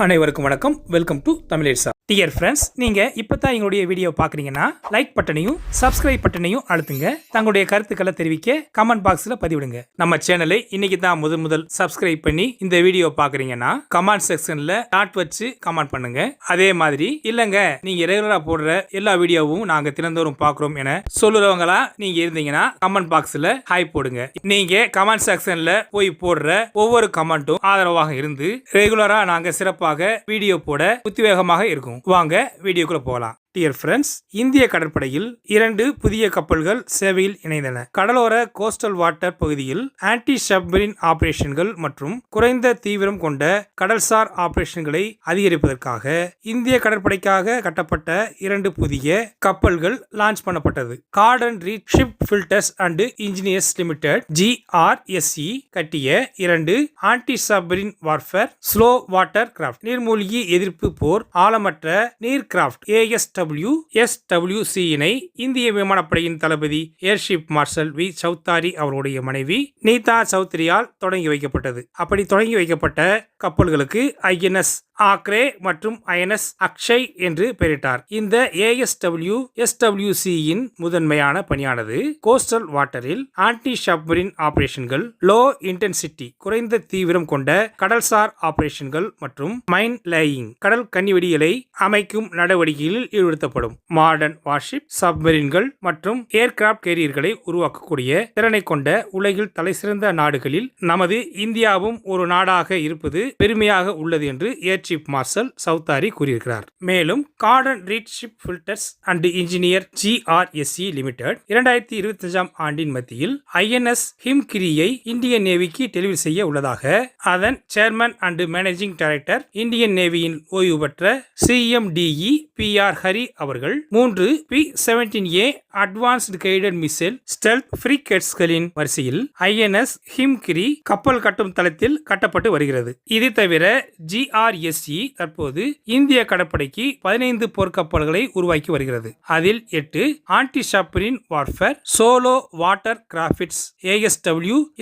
அனைவருக்கும் வணக்கம். Welcome to தமிழேசா. டியர் ஃப்ரெண்ட்ஸ், நீங்க இப்பதான் எங்களுடைய வீடியோ பாக்குறீங்கன்னா லைக் பட்டனையும் சப்ஸ்கிரைப் பட்டனையும் அழுத்துங்க. தங்களுடைய கருத்துக்களை தெரிவிக்க கமெண்ட் பாக்ஸ்ல பதிவிடுங்க. நம்ம சேனலை இன்னைக்கு தான் முதல் சப்ஸ்கிரைப் பண்ணி இந்த வீடியோ பாக்குறீங்கன்னா கமெண்ட் செக்ஷன்ல டாட் வச்சு கமெண்ட் பண்ணுங்க. அதே மாதிரி இல்லங்க நீங்க ரெகுலரா போடுற எல்லா வீடியோவும் நாங்க தினந்தோறும் பாக்குறோம் என சொல்லுறவங்களா நீங்க இருந்தீங்கன்னா கமெண்ட் பாக்ஸ்ல ஹாய் போடுங்க. நீங்க கமெண்ட் செக்ஷன்ல போய் போடுற ஒவ்வொரு கமெண்ட்டும் ஆதரவாக இருந்து ரெகுலரா நாங்க சிறப்பாக வீடியோ போட உத்வேகமாக இருக்கும். வாங்க வீடியோக்குள்ள போகலாம். டியர் ஃப்ரெண்ட்ஸ், இந்திய கடற்படையில் 2 புதிய கப்பல்கள் சேவையில் இணைந்தன. கடலோர கோஸ்டல் வாட்டர் பகுதியில் ஆன்டி சப்மரீன் ஆபரேஷன்கள் மற்றும் குறைந்த தீவிரம் கொண்ட கடல்சார் ஆபரேஷன்களை அதிகரிப்பதற்காக இந்திய கடற்படைக்காக கட்டப்பட்ட 2 புதிய கப்பல்கள் லான்ச் பண்ணப்பட்டது. Garden Reach ship filters and engineers limited GRSE கட்டிய 2 anti submarine warfare shallow water craft நீர்மூழ்கி எதிர்ப்பு போர் ஆழமற்ற நீர் கிராஃப்ட் SWC இனை இந்திய விமானப்படையின் தளபதி ஏர்ஷிப் மார்ஷல் வி சௌத்ரி அவருடைய மனைவி நீதா சௌத்ரியால் தொடங்கி வைக்கப்பட்டது. அப்படி தொடங்கி வைக்கப்பட்ட கப்பல்களுக்கு INS ஆக்ரே மற்றும் INS அக்ஷய் என்று பெயரிட்டார். இந்த SWC இன் முதன்மையான பணியானது கோஸ்டல் வாட்டரில் ஆன்டி சப்மரீன் ஆபரேஷன்கள், லோ இன்டென்சிட்டி குறைந்த தீவிரம் கொண்ட கடல்சார் ஆபரேஷன்கள் மற்றும் மைன் லேயிங் கடல் கன்னிவெடிகளை அமைக்கும் நடவடிக்கைகளில் ஈடுபடுத்தப்படும். மாடர்ன் வார்ஷிப், சப்மரீன்கள் மற்றும் ஏர்கிராப்ட் கேரியர்களை உருவாக்கக்கூடிய திறனை கொண்ட உலகில் தலைசிறந்த நாடுகளில் நமது இந்தியாவும் ஒரு நாடாக இருப்பது பெருமையாக உள்ளது என்று சீஃப் மார்ஷல் சௌத்ரி கூறியிருக்கிறார். மேலும் Garden Reach ship filters and engineer GRSE limited 2025 ஆண்டின் மத்தியில் INS ஹிம்கிரியை இந்தியன் நேவிக்கு டெலிவரி செய்ய உள்ளதாக அதன் chairman and managing director Indian நேவியின் ஓய்வு பெற்ற CMDE PR ஹரி அவர்கள் 3 P-17A advanced guided missile stealth ஃப்ரிகேட்ஸ்களின் வரிசையில் INS ஹிம்கிரி கப்பல் கட்டும் தளத்தில் கட்டப்பட்டு வருகிறது. இது தவிர GRSE தற்போது இந்திய கடற்படைக்கு 15 போர்க்கப்பல்களை உருவாக்கி வருகிறது. அதில் 8 anti submarine warfare shallow water crafts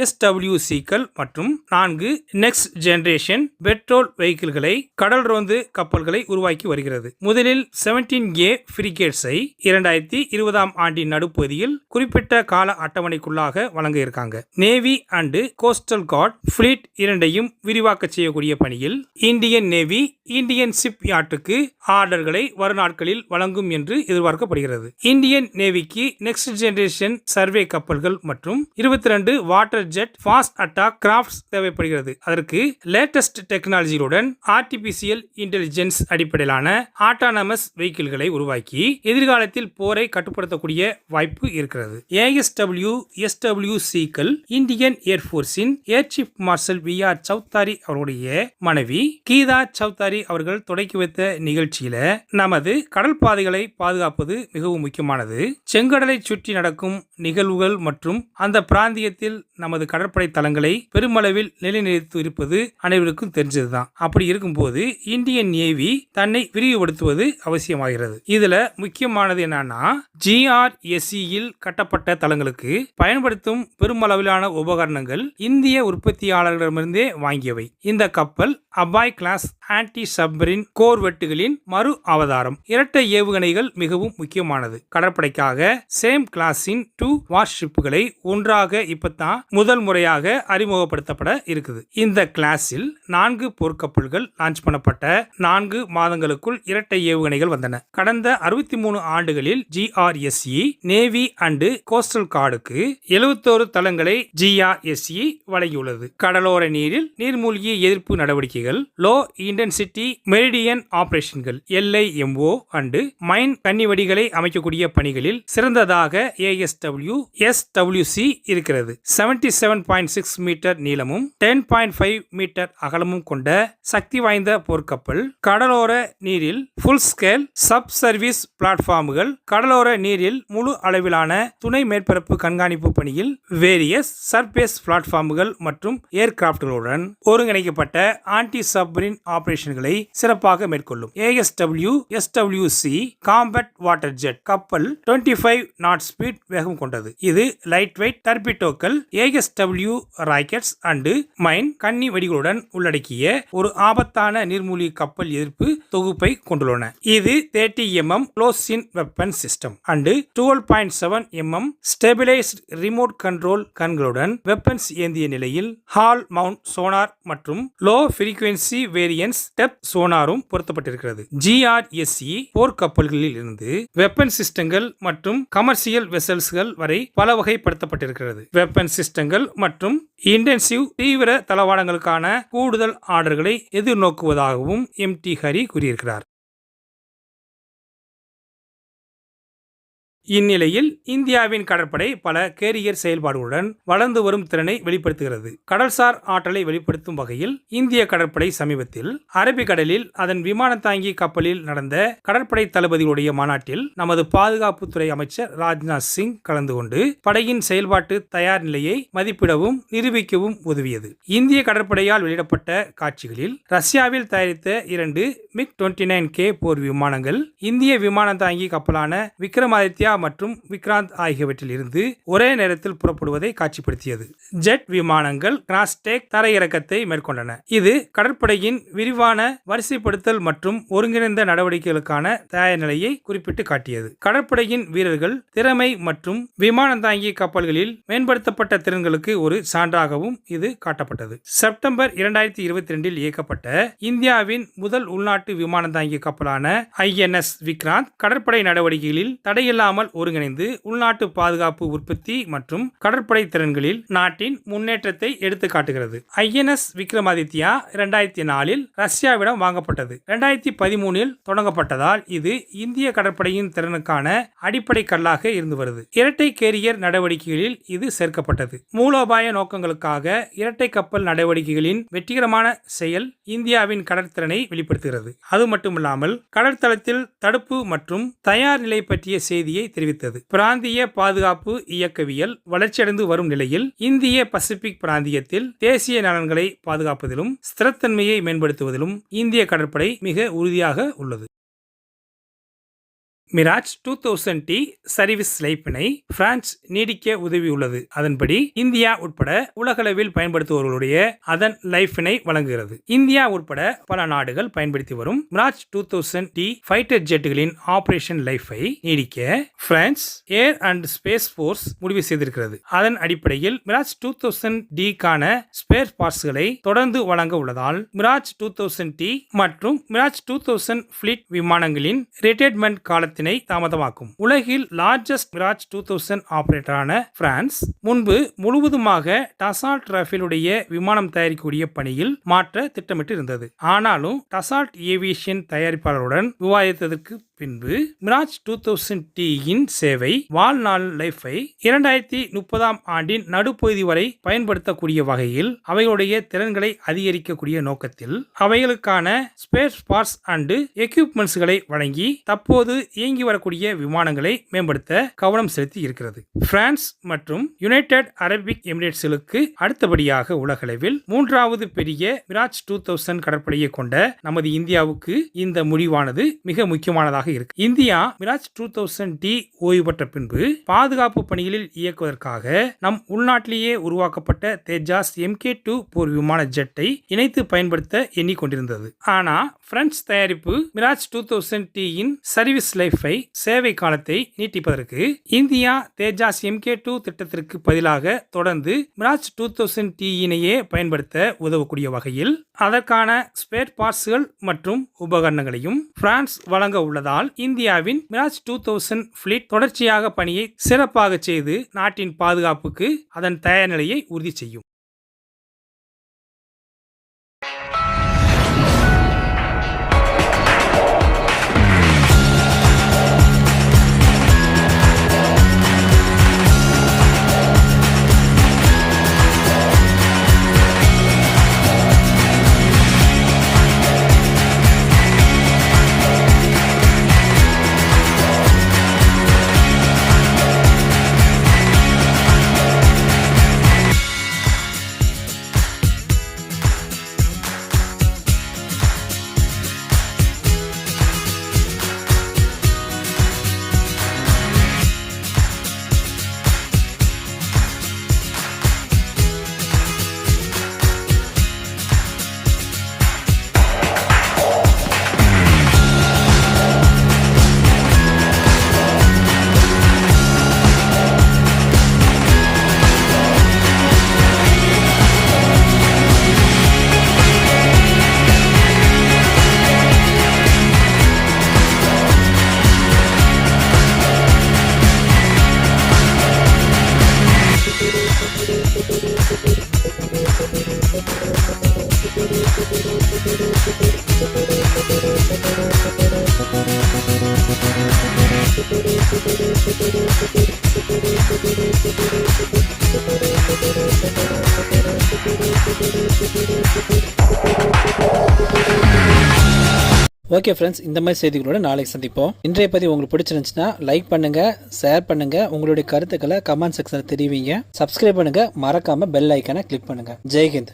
SWCகள் மற்றும் 4 நெக்ஸ்ட் ஜெனரேஷன் பெட்ரோல் வெஹிக்கிள்களை கடல் ரோந்து கப்பல்களை உருவாக்கி வருகிறது. முதலில் 17A ஃப்ரிகேட்ஸை 2020 ஆண்டின் நடுப்பகுதியில் குறிப்பிட்ட கால அட்டவணைக்குள்ளாக வழங்க இருக்காங்க. Navy and coastal guard fleet இரண்டையும் விரிவாக்க செய்யக்கூடிய பணியில் இந்தியன் நேவி இந்தியன் ஷிப் யார்டுக்கு ஆர்டர்களை வரும் நாட்களில் வழங்கும் என்று எதிர்பார்க்கப்படுகிறது. இந்தியன் நேவிக்கு நெக்ஸ்ட் ஜெனரேஷன் சர்வே கப்பல்கள் மற்றும் 22 water jet fast attack crafts தேவைப்படுகிறது. அதற்கு லேட்டஸ்ட் டெக்னாலஜியுடன் ஆர்டிபிஷியல் இன்டெலிஜென்ஸ் அடிப்படையிலான ஆட்டானமஸ் வெஹிக்கிள்களை உருவாக்கி எதிர்காலத்தில் போரை கட்டுப்படுத்தக்கூடிய வாய்ப்பு இருக்கிறது. SWCகள் இந்தியன் ஏர்போர்ஸின் air chief marshal VR Chaudhary அவருடைய மனைவி கீதா சௌத்ரி அவர்கள் தொடக்கி வைத்த நிகழ்ச்சியில நமது கடல் பாதைகளை பாதுகாப்பது மிகவும் முக்கியமானது. செங்கடலை சுற்றி நடக்கும் நிகழ்வுகள் மற்றும் அந்த பிராந்தியத்தில் நமது கடற்படை தளங்களை பெருமளவில் நிலைநிறுத்தி இருப்பது அனைவருக்கும் தெரிஞ்சதுதான். அப்படி இருக்கும்போது இந்தியன் நேவி தன்னை விரிவுபடுத்துவது அவசியமாகிறது. இதுல முக்கியமானது என்னன்னா GRSEயில் கட்டப்பட்ட தளங்களுக்கு பயன்படுத்தும் பெருமளவிலான உபகரணங்கள் இந்திய உற்பத்தியாளர்களிடமிருந்தே வாங்கியவை. இந்த கப்பல் அபாய் கிளாஸ் ஆன்டி சப்மரீன் கோர்வெட்டுகளின் மறு அவதாரம். இரட்டை ஏவுகணைகள் மிகவும் முக்கியமானது. கடற்படைக்காக சேம் கிளாஸின் 2 வார்ஷிப்புகளை ஒன்றாக இப்பதான் முதல் முறையாக அறிமுகப்படுத்தப்பட இருக்குது. இந்த கிளாஸில் 4 போர்க்கப்பல்கள் லான்ச் பண்ணப்பட்ட 4 மாதங்களுக்குள் இரட்டை ஏவுகணைகள் வந்தன. கடந்த 63 ஆண்டுகளில் GRSE நேவி அண்ட் கோஸ்டல் கார்டுக்கு 71 தளங்களை GRSE வழங்கியுள்ளது. கடலோர நீரில் நீர்மூழ்கி எதிர்ப்பு நடவடிக்கைகள், லோ இன்டென்சிட்டி மெரிடியன் ஆபரேஷன்கள் LIMO அண்ட் மைன் கன்னிவெடிகளை அமைக்கக்கூடிய பணிகளில் சிறந்ததாக SWC இருக்கிறது. 77.6 மீட்டர் நீளமும் 10.5 மீட்டர் அகலமும் கொண்ட சக்தி வாய்ந்த போர்க்கப்பல் கடலோர நீரில் ஃபுல் ஸ்கேல் சப் சர்வீஸ் பிளாட்ஃபார்ம்கள், கடலோர நீரில் முழு அளவிலான துணை மேற்பரப்பு கண்காணிப்பு பணியில் வேரியஸ் சர்பேஸ் பிளாட்ஃபார்ம்கள் மற்றும் ஏர்கிராப்ட்களுடன் ஒருங்கிணைக்கப்பட்ட ஆன்டி சப்மரீன் ஆபரேஷன்களை சிறப்பாக மேற்கொள்ளும். ASW SWC compact water jet கப்பல் 25 நாட் ஸ்பீட் வேகம் கொண்டது. இது லைட் வெயிட் டர்பிடோக்கள், ASW ராக்கெட்ஸ் அண்ட் மைன் கன்னி வெடிகளுடன் உள்ளடக்கிய ஒரு ஆபத்தான நீர்மூழ்கி கப்பல் எதிர்ப்பு தொகுப்பை கொண்டுள்ளன. இது 30 mm close in weapon system and 12.7 mm stabilised remote control கன்களுடன் வெப்பன்ஸ் ஏந்திய நிலையில் ஹால் மவுண்ட் சோனார் மற்றும் லோ ஃப்ரீக்வென்சி வேரியன்ஸ் டெப்த் சோனாரும் பொருத்தப்பட்டிருக்கிறது. GRSE போர்க்கப்பல்களில் இருந்து வெப்பன் சிஸ்டங்கள் மற்றும் கமர்ஷியல் வெசல்ஸ்கள் வரை பல வகைப்படுத்தப்பட்டிருக்கிறது. வெப்பன் சிஸ்டங்கள் மற்றும் இன்டென்சிவ் தீவிர தளவாடங்களுக்கான கூடுதல் ஆர்டர்களை எதிர்நோக்குவதாகவும் MT ஹரி கூறியிருக்கிறார். இந்நிலையில் இந்தியாவின் கடற்படை பல கேரியர் செயல்பாடுகளுடன் வளர்ந்து வரும் திறனை வெளிப்படுத்துகிறது. கடல்சார் ஆற்றலை வெளிப்படுத்தும் வகையில் இந்திய கடற்படை சமீபத்தில் அரபிக்கடலில் அதன் விமான தாங்கி கப்பலில் நடந்த கடற்படை தளபதிகளுடைய மாநாட்டில் நமது பாதுகாப்புத்துறை அமைச்சர் ராஜ்நாத் சிங் கலந்து கொண்டு படையின் செயல்பாட்டு தயார் நிலையை மதிப்பிடவும் நிரூபிக்கவும் உதவியது. இந்திய கடற்படையால் வெளியிடப்பட்ட காட்சிகளில் ரஷ்யாவில் தயாரித்த 2 MiG-29K போர் விமானங்கள் இந்திய விமான தாங்கி கப்பலான விக்ரமாதித்யா மற்றும் விக்ராந்த் ஆகியவற்றில் இருந்து ஒரே நேரத்தில் புறப்படுவதை காட்சிப்படுத்தியது. ஜெட் விமானங்கள் கிராஸ்டேக் தரையிறக்கத்தை மேற்கொண்டன. இது கடற்படையின் விரிவான வரிசைப்படுத்தல் மற்றும் ஒருங்கிணைந்த நடவடிக்கைகளுக்கான தயார் நிலையை குறிப்பிட்டு காட்டியது. கடற்படையின் வீரர்கள் திறமை மற்றும் விமான தாங்கி கப்பல்களில் மேம்படுத்தப்பட்ட திறன்களுக்கு ஒரு சான்றாகவும் இது காட்டப்பட்டது. செப்டம்பர் 2022 இயக்கப்பட்ட இந்தியாவின் முதல் உள்நாட்டு விமான தாங்கி கப்பலான INS விக்ராந்த் கடற்படை நடவடிக்கைகளில் தடையில்லாமல் ஒருங்கிணைந்து உள்நாட்டு பாதுகாப்பு உற்பத்தி மற்றும் கடற்படை திறன்களில் நாட்டின் முன்னேற்றத்தை எடுத்து காட்டுகிறது. INS விக்ரமாதித்யா 2004 ரஷ்யாவிடம் வாங்கப்பட்டது. 2013 தொடங்கப்பட்டதால் இது இந்திய கடற்படையின் திறனுக்கான அடிப்படை கல்லாக இருந்து வருது. இரட்டை கேரியர் நடவடிக்கைகளில் இது சேர்க்கப்பட்டது. மூலோபாய நோக்கங்களுக்காக இரட்டை கப்பல் நடவடிக்கைகளின் வெற்றிகரமான செயல் இந்தியாவின் கடற்திறனை வெளிப்படுத்துகிறது. அது மட்டுமில்லாமல் கடற்தளத்தில் தடுப்பு மற்றும் தயார் நிலை பற்றிய செய்தியை தெரிவித்தது. பிராந்திய பாதுகாப்பு இயக்கவியல் வளர்ச்சியடைந்து வரும் நிலையில் இந்திய பசிபிக் பிராந்தியத்தில் தேசிய நலன்களை பாதுகாப்பதிலும் ஸ்திரத்தன்மையை மேம்படுத்துவதிலும் இந்திய கடற்படை மிக உறுதியாக உள்ளது. மிராஜ் 2000T சர்வீஸ் லைஃபினை பிரான்ஸ் நீடிக்க உதவியுள்ளது. அதன்படி இந்தியா உட்பட உலகளவில் பயன்படுத்துபவர்களுடைய அதன் லைஃபினை வழங்குகிறது. இந்தியா உட்பட பல நாடுகள் பயன்படுத்தி வரும் மிராஜ் 2000T ஃபைட்டர் ஜெட்டுகளின் ஆபரேஷன் லைஃபை நீடிக்க France air and space force முடிவு செய்திருக்கிறது. அதன் அடிப்படையில் மிராஜ் 2000D கான ஸ்பேர் பார்ட்ஸ்களை தொடர்ந்து வழங்க உள்ளதால் மிராஜ் 2000T மற்றும் மிராஜ் 2000 ஃபிளீட் விமானங்களின் ரிட்டையர்மெண்ட் காலத்தை தாமதமாக்கும். உலகில் லார்ஜஸ்ட் மிராஜ் 2000 ஆபரேட்டரான பிரான்ஸ் முன்பு முழுவதுமாக டசால்ட் ரஃபேலுடைய விமானம் தயாரிக்கக்கூடிய பணியில் மாற்ற திட்டமிட்டு இருந்தது. ஆனாலும் டசால்ட் ஏவியேஷன் தயாரிப்பாளருடன் விவாதித்ததற்கு பின்பு மிராஜ் 2000T இன் சேவை வாழ்நாள் லைஃபை 2030 ஆண்டின் நடுப்பகுதி வரை பயன்படுத்தக்கூடிய வகையில் அவைகளுடைய திறன்களை அதிகரிக்கக்கூடிய நோக்கத்தில் அவைகளுக்கான ஸ்பேர் பார்ட்ஸ் அண்ட் எக்யூப்மெண்ட்ஸ்களை வழங்கி தற்போது இயங்கி வரக்கூடிய விமானங்களை மேம்படுத்த கவனம் செலுத்தி இருக்கிறது. பிரான்ஸ் மற்றும் யுனைடெட் அரபிக் எமிரேட்ஸ்களுக்கு அடுத்தபடியாக உலகளவில் 3வது பெரிய மிராஜ் 2000 கடற்படையை கொண்ட நமது இந்தியாவுக்கு இந்த முடிவானது மிக முக்கியமானதாக இருக்கு. இந்தியா மிராஜ் 2000D ஓய்வு பெற்ற பின்பு பாதுகாப்பு பணிகளில் இயக்குவதற்காக நம் உள்நாட்டிலேயே உருவாக்கப்பட்ட தேஜாஸ் MK2 போர் விமான ஜெட்டை இணைத்து பயன்படுத்த எண்ணிக்கொண்டிருந்தது. ஆனா பிரான்ஸ் தயாரிப்பு மிராஜ் 2000T இன் சர்வீஸ் லைஃபை சேவை காலத்தை நீட்டிப்பதற்கு இந்தியா தேஜாஸ் MK2 திட்டத்திற்கு பதிலாக தொடர்ந்து மிராஜ் 2000T இனையே பயன்படுத்த உதவக்கூடிய வகையில் அதற்கான ஸ்பேர் பார்ட்ஸ்கள் மற்றும் உபகரணங்களையும் பிரான்ஸ் வழங்க உள்ளதால் இந்தியாவின் மிராஜ் 2000 ஃபிளீட் தொடர்ச்சியாக பணியை சிறப்பாக செய்து நாட்டின் பாதுகாப்புக்கு அதன் தயார் நிலையை உறுதி செய்யும். ஓகே ஃப்ரெண்ட்ஸ், இந்த மாதிரி செய்திகளோட நாளைக்கு சந்திப்போம். இன்றைய பதிவு உங்களுக்கு பிடிச்சிருந்துச்சுன்னா லைக் பண்ணுங்க, ஷேர் பண்ணுங்க, உங்களுடைய கருத்துக்களை கமெண்ட் செக்ஷனில் தெரிவிங்க. சப்ஸ்கிரைப் பண்ணுங்க, மறக்காம பெல் ஐக்கானை கிளிக் பண்ணுங்க. ஜெய்ஹிந்த்.